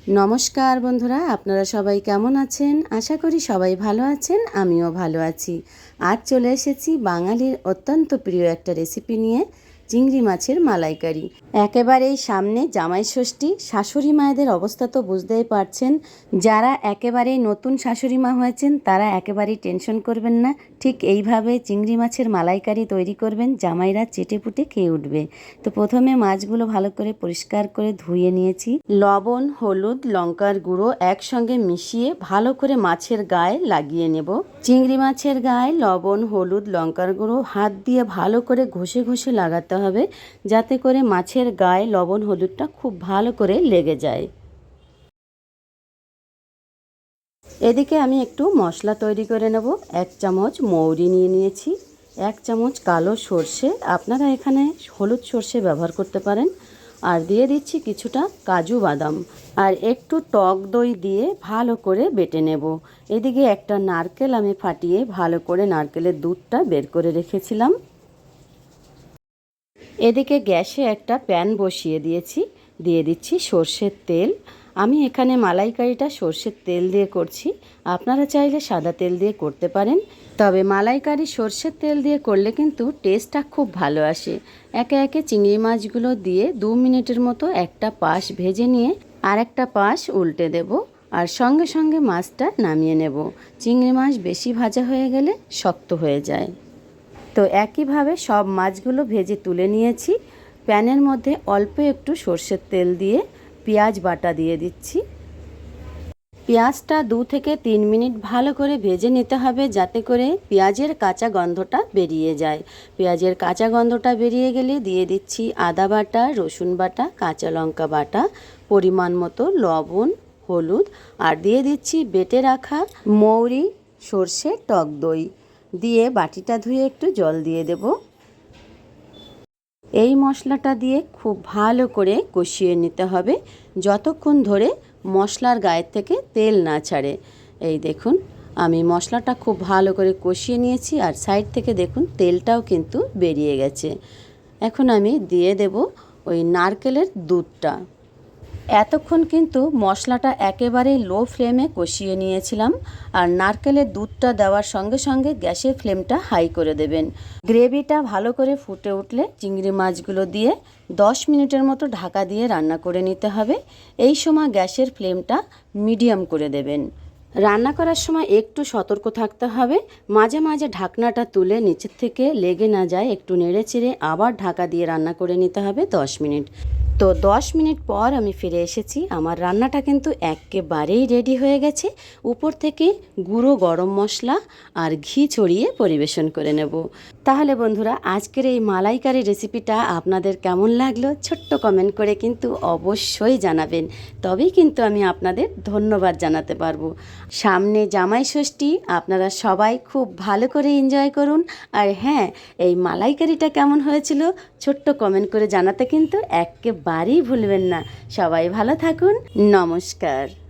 নমস্কার বন্ধুরা, আপনারা সবাই কেমন আছেন? আশা করি সবাই ভালো আছেন, আমিও ভালো আছি। আজ চলে এসেছি বাঙালির অত্যন্ত প্রিয় একটা রেসিপি নিয়ে, চিংড়ি মাছের মালাইকারি। একেবারেই সামনে জামাই ষষ্ঠী, শাশুড়ি মায়েদের অবস্থা তো বুঝতেই পারছেন। যারা একেবারেই নতুন শাশুড়ি মা হয়েছেন তারা একেবারেই টেনশন করবেন না। ঠিক এইভাবে চিংড়ি মাছের মালাইকারি তৈরি করবেন, জামাইরা চেটেপুটে খেয়ে উঠবে। তো প্রথমে মাছগুলো ভালো করে পরিষ্কার করে ধুয়ে নিয়েছি। লবণ, হলুদ, লঙ্কার গুঁড়ো একসঙ্গে মিশিয়ে ভালো করে মাছের গায়ে লাগিয়ে নেব। চিংড়ি মাছের গায়ে লবণ, হলুদ, লঙ্কার গুঁড়ো হাত দিয়ে ভালো করে ঘষে ঘষে লাগাতে হবে, যাতে করে মাছের গায়ে লবণ হলুদটা খুব ভালো করে লেগে যায়। এদিকে আমি একটু মশলা তৈরি করে নেব। 1 চামচ মৌরি নিয়ে নিয়েছি, 1 চামচ কালো সর্ষে, আপনারা এখানে হলুদ সর্ষে ব্যবহার করতে পারেন, আর দিয়ে দিচ্ছি কিছুটা কাজু বাদাম, আর একটু টক দই দিয়ে ভালো করে বেটে নেব। এদিকে একটা নারকেল আমি ফাটিয়ে ভালো করে নারকেলের দুধটা বের করে রেখেছিলাম। এদিকে গ্যাসে একটা প্যান বসিয়ে দিয়েছি, দিয়ে দিচ্ছি সর্ষের তেল। আমি এখানে মালাইকারিটা সর্ষের তেল দিয়ে করছি, আপনারা চাইলে সাদা তেল দিয়ে করতে পারেন। তবে মালাইকারি সর্ষের তেল দিয়ে করলে কিন্তু টেস্টটা খুব ভালো আসে। একে একে চিংড়ি মাছগুলো দিয়ে 2 মিনিটের মতো একটা পাশ ভেজে নিয়ে আর একটা পাশ উল্টে দেব, আর সঙ্গে সঙ্গে মাছটা নামিয়ে নেব। চিংড়ি মাছ বেশি ভাজা হয়ে গেলে শক্ত হয়ে যায়। তো একইভাবে সব মাছগুলো ভেজে তুলে নিয়েছি। প্যানের মধ্যে অল্প একটু সর্ষের তেল দিয়ে পেঁয়াজ বাটা দিয়ে দিচ্ছি। পেঁয়াজটা 2 থেকে 3 মিনিট ভালো করে ভেজে নিতে হবে, যাতে করে পেঁয়াজের কাঁচা গন্ধটা বেরিয়ে যায়। পেঁয়াজের কাঁচা গন্ধটা বেরিয়ে গেলে দিয়ে দিচ্ছি আদা বাটা, রসুন বাটা, কাঁচা লঙ্কা বাটা, পরিমাণ মতো লবণ, হলুদ, আর দিয়ে দিচ্ছি বেটে রাখা মৌরি, সর্ষে, টক দই দিয়ে বাটিটা ধুয়ে একটু জল দিয়ে দেব। এই মশলাটা দিয়ে খুব ভালো করে কষিয়ে নিতে হবে, যতক্ষণ ধরে মশলার গায়ের থেকে তেল না ছাড়ে। এই দেখুন, আমি মশলাটা খুব ভালো করে কষিয়ে নিয়েছি, আর সাইড থেকে দেখুন তেলটাও কিন্তু বেরিয়ে গেছে। এখন আমি দিয়ে দেব ওই নারকেলের দুধটা। এতক্ষণ কিন্তু মশলাটা একেবারে লো ফ্লেমে কষিয়ে নিয়েছিলাম, আর নারকেলের দুধটা দেওয়ার সঙ্গে সঙ্গে গ্যাসের ফ্লেমটা হাই করে দেবেন। গ্রেভিটা ভালো করে ফুটে উঠলে চিংড়ি মাছগুলো দিয়ে 10 মিনিটের মতো ঢাকা দিয়ে রান্না করে নিতে হবে। এই সময় গ্যাসের ফ্লেমটা মিডিয়াম করে দেবেন। রান্না করার সময় একটু সতর্ক থাকতে হবে, মাঝে মাঝে ঢাকনাটা তুলে নিচের থেকে লেগে না যায় একটু নেড়ে চেড়ে আবার ঢাকা দিয়ে রান্না করে নিতে হবে 10 মিনিট। তো 10 মিনিট পর আমি ফিরে এসেছি। আমার রান্নাটা কিন্তু একেবারেই রেডি হয়ে গেছে। উপর থেকে গুঁড়ো গরম মশলা আর ঘি ছড়িয়ে পরিবেশন করে নেব। তাহলে বন্ধুরা, আজকের এই মালাইকারি রেসিপিটা আপনাদের কেমন লাগলো ছোট্ট কমেন্ট করে কিন্তু অবশ্যই জানাবেন, তবেই কিন্তু আমি আপনাদের ধন্যবাদ জানাতে পারবো। সামনে জামাই ষষ্ঠী, আপনারা সবাই খুব ভালো করে এনজয় করুন। আর হ্যাঁ, এই মালাইকারিটা কেমন হয়েছিল ছোট্ট কমেন্ট করে জানাতে কিন্তু একেবারেই ভুলবেন না। সবাই ভালো থাকুন। নমস্কার।